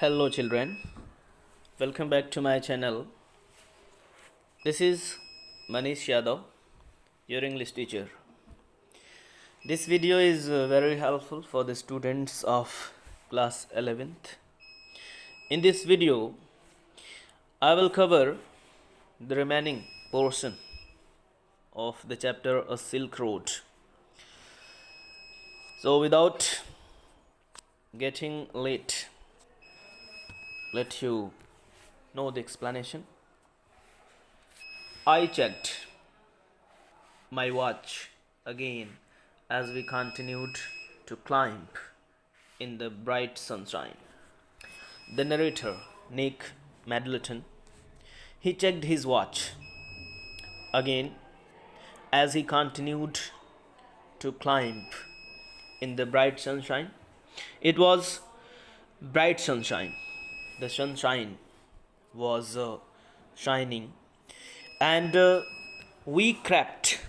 Hello children, welcome back to my channel. This is Manish Yadav, your English teacher. This video is very helpful for the students of class 11th. In this video, I will cover the remaining portion of the chapter A Silk Road. So without getting late, let you know the explanation. I checked my watch again as we continued to climb in the bright sunshine. The narrator, Nick Middleton, he checked his watch again as he continued to climb in the bright sunshine. It was bright sunshine. The sunshine was shining, and we crept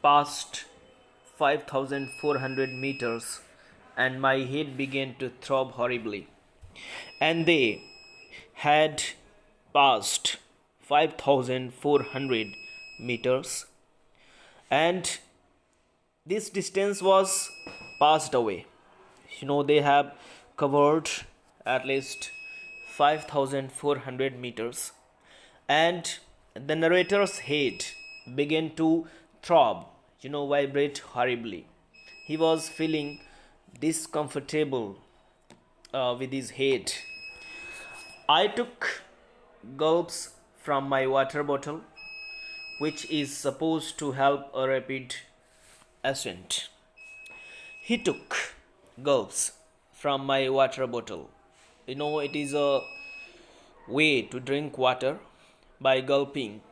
past 5,400 meters, and my head began to throb horribly. And they had passed 5,400 meters, and this distance was passed away. They have covered at least 5,400 meters, and the narrator's head began to throb, vibrate horribly. He was feeling discomfortable with his head. I took gulps from my water bottle, which is supposed to help a rapid ascent. He took gulps from my water bottle. It is a way to drink water by gulping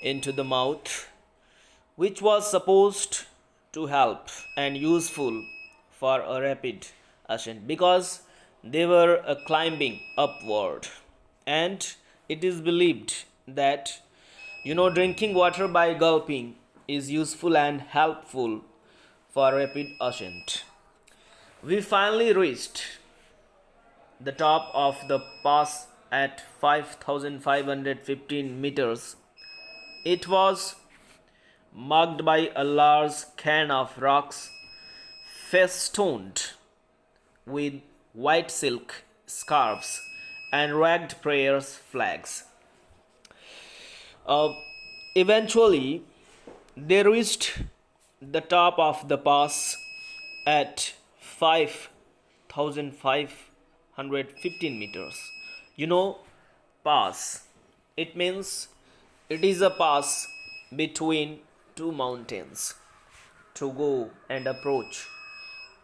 into the mouth, which was supposed to help and useful for a rapid ascent because they were climbing upward. And it is believed that drinking water by gulping is useful and helpful for rapid ascent. We finally reached the top of the pass at 5,515 meters. It was marked by a large cairn of rocks festooned with white silk scarves and ragged prayer flags. Eventually, they reached the top of the pass at 5,515 meters. Pass. It means it is a pass between two mountains to go and approach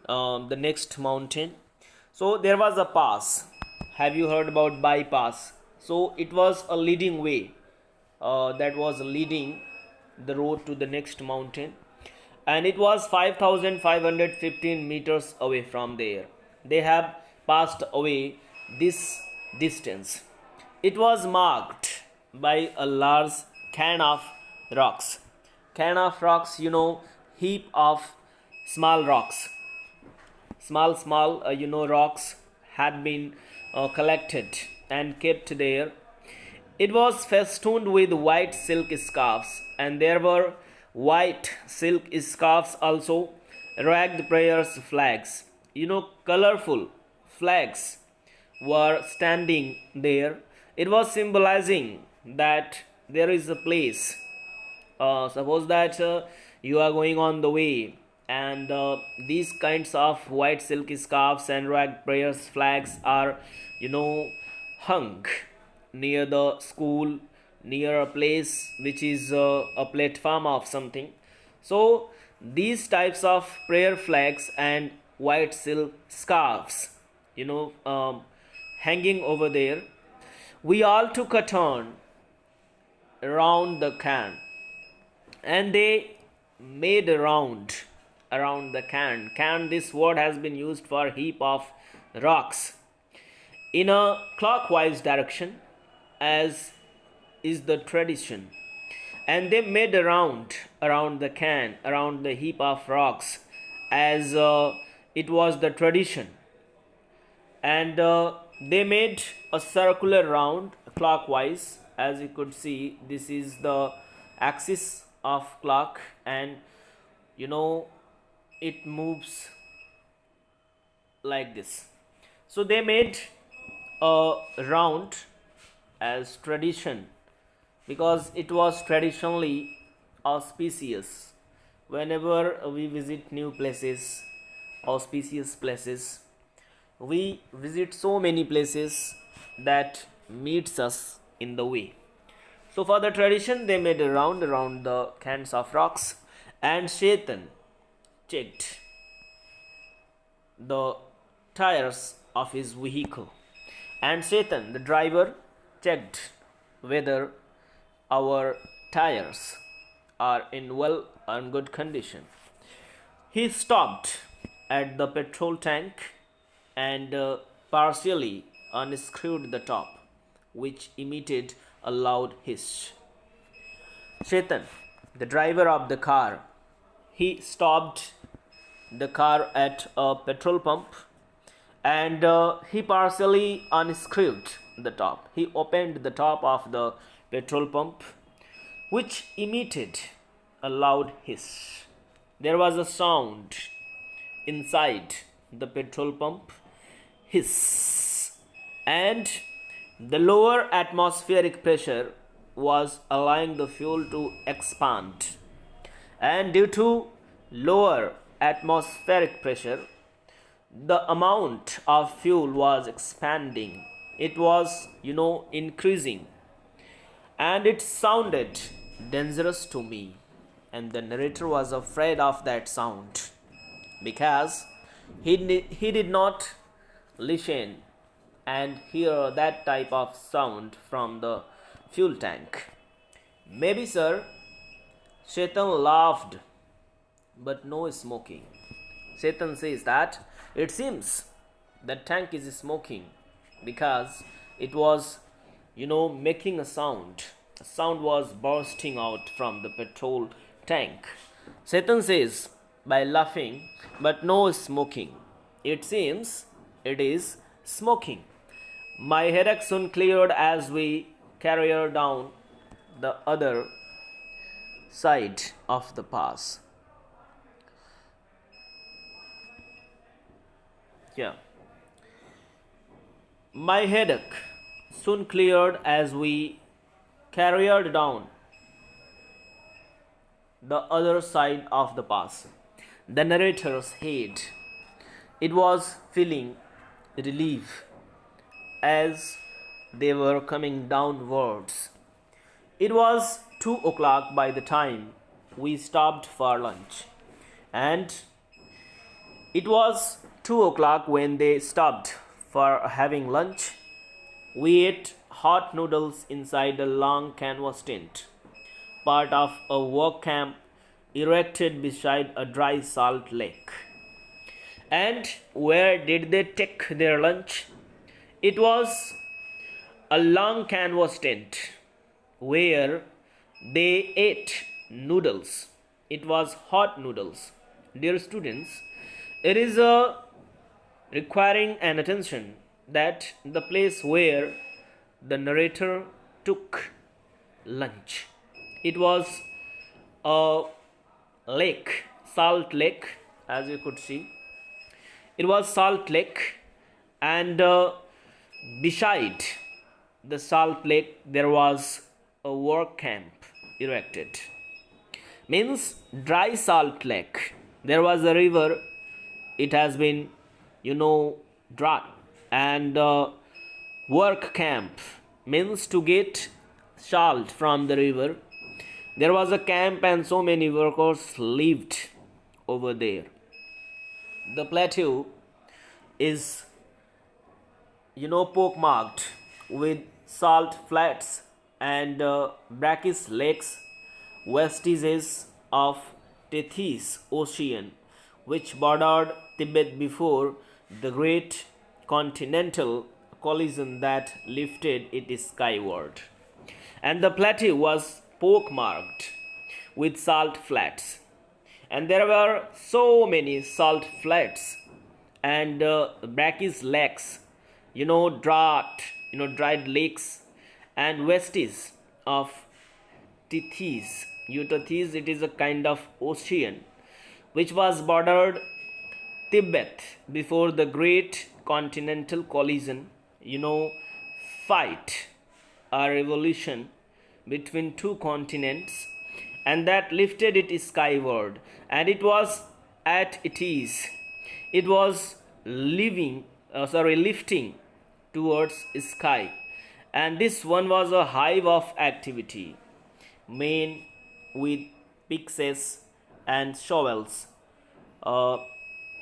the next mountain. So there was a pass. Have you heard about bypass? So it was a leading way that was leading the road to the next mountain, and it was 5,515 meters away from there. They have passed away this distance. It was marked by a large cairn of rocks. Cairn of rocks, heap of small rocks. Small, rocks had been collected and kept there. It was festooned with white silk scarves, and there were white silk scarves also, ragged prayers flags. Colorful flags were standing there. It was symbolizing that there is a place. Suppose that you are going on the way, and these kinds of white silk scarves and ragged prayers flags are hung near the school, near a place which is a platform of something. So these types of prayer flags and white silk scarves hanging over there. We all took a turn around the cairn, and they made a round around the cairn. Cairn, this word has been used for heap of rocks in a clockwise direction, as is the tradition. And they made a round around the cairn, around the heap of rocks, as it was the tradition. And they made a circular round clockwise. As you could see, this is the axis of clock, and you know it moves like this. So they made a round as tradition, because it was traditionally auspicious. Whenever we visit new places, auspicious places, we visit so many places that meets us in the way. So for the tradition, they made a round around the cans of rocks, and Shaitan checked the tires of his vehicle. And Shaitan, the driver, checked whether our tires are in well and good condition. He stopped at the petrol tank and partially unscrewed the top, which emitted a loud hiss. Shaitan, the driver of the car, he stopped the car at a petrol pump, and he partially unscrewed the top. He opened the top of the petrol pump, which emitted a loud hiss. There was a sound inside the petrol pump, hiss, and the lower atmospheric pressure was allowing the fuel to expand. And due to lower atmospheric pressure, the amount of fuel was expanding. It was, increasing. And it sounded dangerous to me. And the narrator was afraid of that sound, because he did not listen and hear that type of sound from the fuel tank. Maybe, sir, Shaitan laughed, but no smoking. Shaitan says that it seems that tank is smoking, because it was, making a sound. A sound was bursting out from the petrol tank. Shaitan says, by laughing, but no smoking. It seems it is smoking. My headache soon cleared as we carried down the other side of the pass. Yeah. My headache soon cleared as we carried down the other side of the pass. The narrator's head, it was feeling relief as they were coming downwards. It was 2 o'clock by the time we stopped for lunch, and it was 2 o'clock when they stopped for having lunch. We ate hot noodles inside a long canvas tent, part of a work camp erected beside a dry salt lake. And where did they take their lunch? It was a long canvas tent where they ate noodles. It was hot noodles. Dear students, it is requiring an attention that the place where the narrator took lunch, it was a lake, salt lake, as you could see. It was salt lake, and beside the salt lake there was a work camp erected. Means dry salt lake. There was a river. It has been, dry, and work camp means to get salt from the river. There was a camp, and so many workers lived over there. The plateau is, pockmarked with salt flats and brackish lakes, vestiges of Tethys Ocean, which bordered Tibet before the great continental collision that lifted it skyward. And the plateau was pockmarked with salt flats, and there were so many salt flats and brackish lakes dried lakes and vestige of Tethys. Tethys, it is a kind of ocean which was bordered Tibet before the great continental collision, fight a revolution between two continents, and that lifted it skyward. And it was at it was lifting towards sky. And this one was a hive of activity. Men with picks and shovels, uh,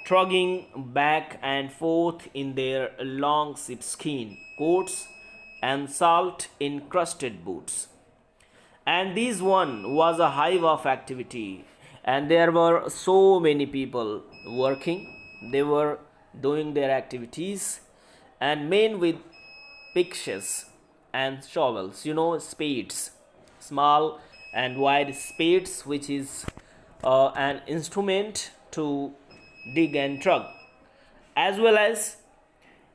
trudging back and forth in their long sheepskin coats and salt encrusted boots. And this one was a hive of activity, and there were so many people working. They were doing their activities, and men with picks and shovels, spades, small and wide spades, which is an instrument to dig and trug, as well as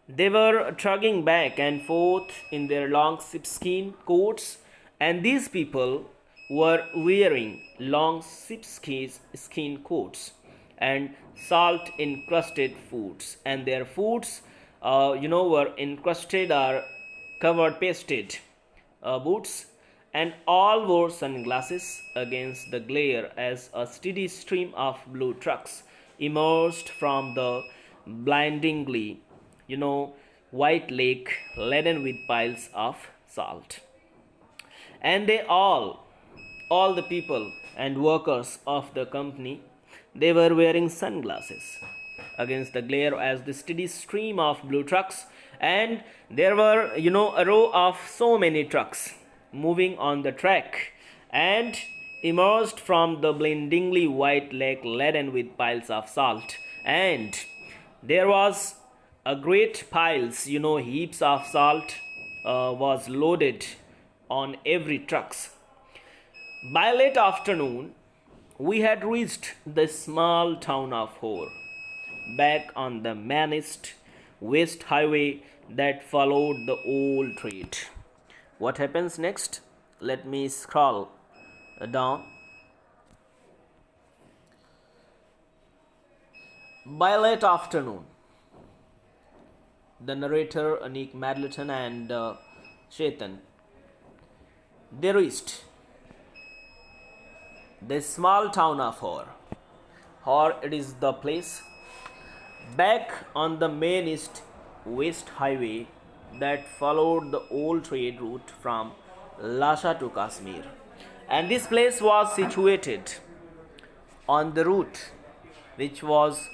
they were trudging back and forth in their long sheepskin coats. And these people were wearing long sheepskin coats and salt encrusted boots, and their boots were encrusted or covered pasted boots, and all wore sunglasses against the glare as a steady stream of blue trucks emerged from the blindingly white lake laden with piles of salt. And they all the people and workers of the company, they were wearing sunglasses against the glare as the steady stream of blue trucks. And there were a row of so many trucks moving on the track and emerged from the blindingly white lake laden with piles of salt. And there was a great piles, heaps of salt was loaded on every trucks. By late afternoon, we had reached the small town of Hor, back on the managed west highway that followed the old trade. What happens next? Let me scroll down. By late afternoon, the narrator Anik Madleton and Chetan, they reached the small town of Hor. Hor, it is the place back on the main east west highway that followed the old trade route from Lhasa to Kashmir. And this place was situated on the route which was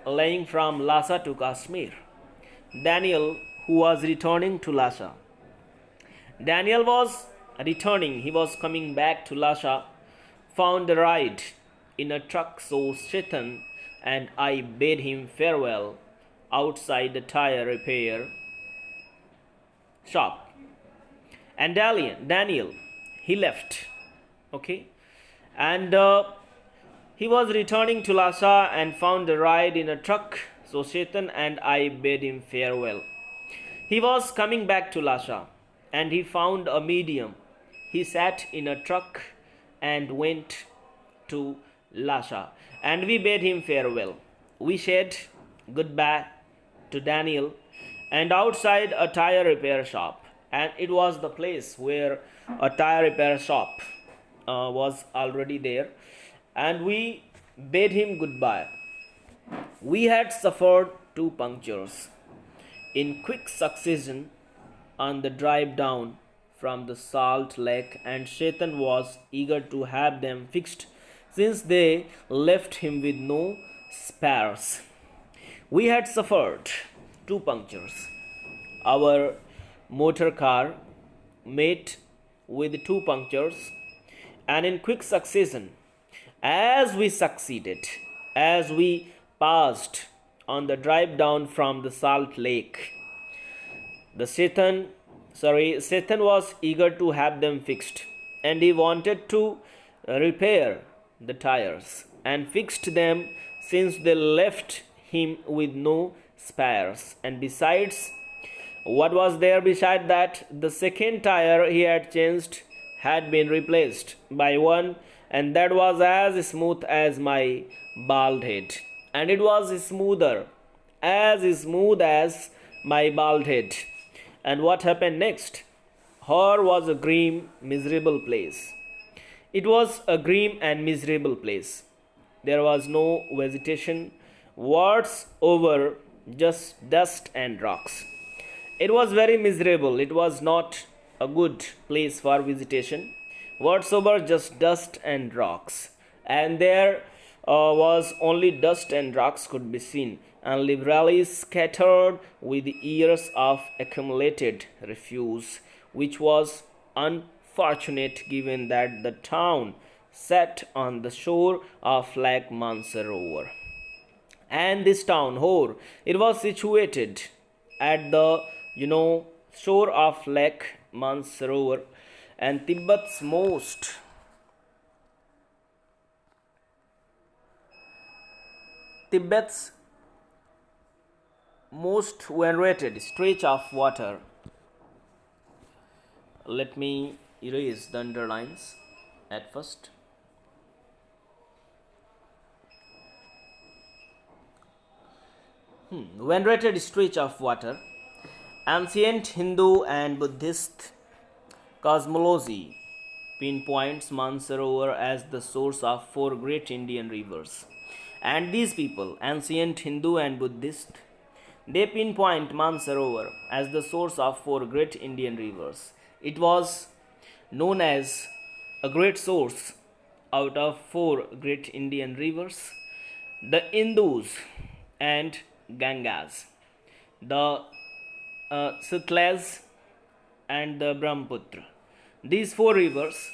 laying from Lhasa to Kashmir. Daniel, who was returning to Lhasa, Daniel was returning, he was coming back to Lhasa, found a ride in a truck, so Chetan and I bade him farewell outside the tire repair shop. And Daniel, he left. Okay. And he was returning to Lhasa and found a ride in a truck, so Chetan and I bade him farewell. He was coming back to Lhasa and he found a medium. He sat in a truck and went to Lhasa, and we bade him farewell. We said goodbye to Daniel and outside a tire repair shop, and it was the place where a tire repair shop was already there, and we bade him goodbye. We had suffered 2 punctures in quick succession on the drive down from the Salt Lake, and Chetan was eager to have them fixed since they left him with no spares. We had suffered 2 punctures. Our motor car met with 2 punctures, and in quick succession, as we passed on the drive down from the Salt Lake, Chetan was eager to have them fixed, and he wanted to repair the tires and fixed them since they left him with no spires. And besides, what was there beside that? The second tire he had changed had been replaced by one, and that was as smooth as my bald head. And it was smooth as my bald head. And what happened next? Her was a grim, miserable place. It was a grim and miserable place. There was no vegetation, words over, just dust and rocks. It was very miserable. It was not a good place for visitation. Whatsoever, just dust and rocks. And there was only dust and rocks could be seen, and liberally scattered with years of accumulated refuse, which was unfortunate given that the town sat on the shore of Lake Mansarovar. And this town, Hor, it was situated at the shore of Lake Mansarovar, and Tibet's most venerated stretch of water. Let me erase the underlines at first. Venerated stretch of water. Ancient Hindu and Buddhist cosmology pinpoints Mansarovar as the source of four great Indian rivers. And these people, ancient Hindu and Buddhist, they pinpoint Mansarovar as the source of four great Indian rivers. It was known as a great source out of four great Indian rivers: the Indus and Gangas, the Satluj and the Brahmaputra. These four rivers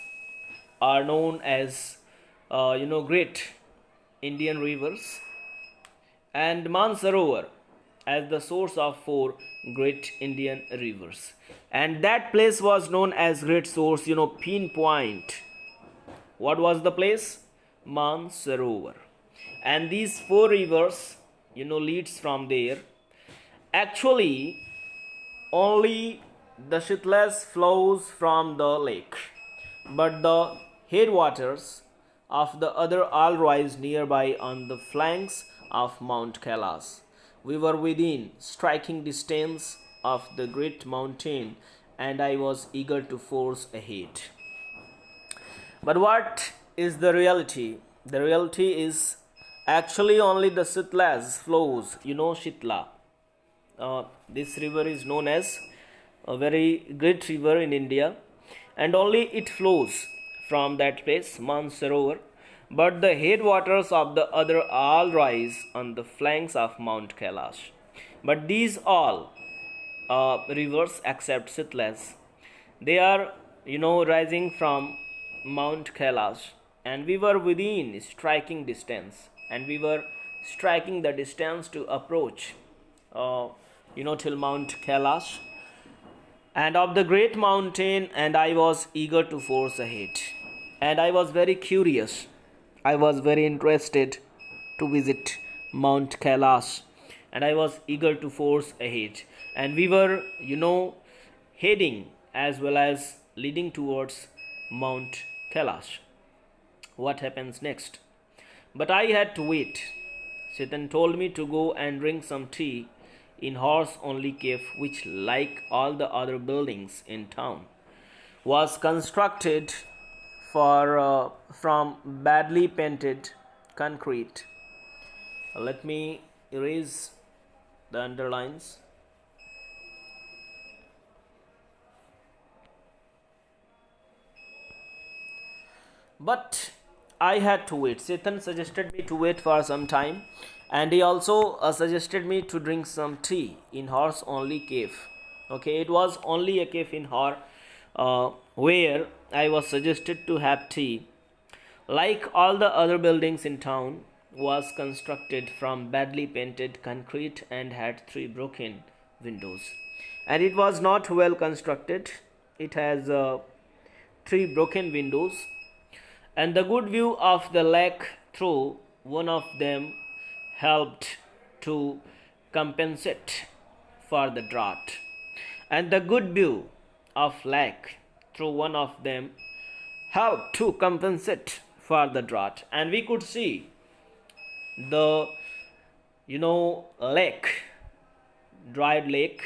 are known as great Indian rivers, and Mansarovar as the source of four great Indian rivers. And that place was known as great source, pinpoint. What was the place? Mansarovar. And these four rivers, leads from there. Actually, only the Satluj flows from the lake, but the headwaters of the other all rise nearby on the flanks of Mount Kailash. We were within striking distance of the great mountain, and I was eager to force ahead. But what is the reality? The reality is actually only the Satluj flows. Shitla. This river is known as a very great river in India, and only it flows from that place, Mansarovar. But the headwaters of the other all rise on the flanks of Mount Kailash. But these all rivers except Satluj, they are rising from Mount Kailash, and we were within striking distance, and we were striking the distance to approach till Mount Kailash and of the great mountain, and I was eager to force ahead, and I was very curious, I was very interested to visit Mount Kailash, and I was eager to force ahead, and we were heading as well as leading towards Mount Kailash. What happens next? But I had to wait. Satan told me to go and drink some tea in horse only cave, which, like all the other buildings in town, was constructed from badly painted concrete. Let me erase the underlines. But I had to wait. Satan suggested me to wait for some time, and he also suggested me to drink some tea in horse only cave. Okay, it was only a cave in Hor where I was suggested to have tea. Like all the other buildings in town, was constructed from badly painted concrete and had 3 broken windows. And it was not well constructed. It has 3 broken windows, and the good view of the lake through one of them helped to compensate for the drought, and the good view of lake through one of them helped to compensate for the drought. And we could see the lake, dried lake,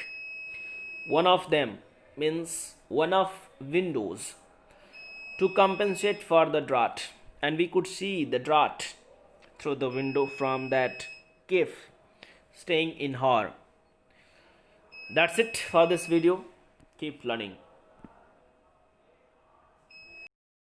one of them means one of windows to compensate for the drought, and we could see the drought through the window from that cave staying in her. That's it for this video. Keep learning.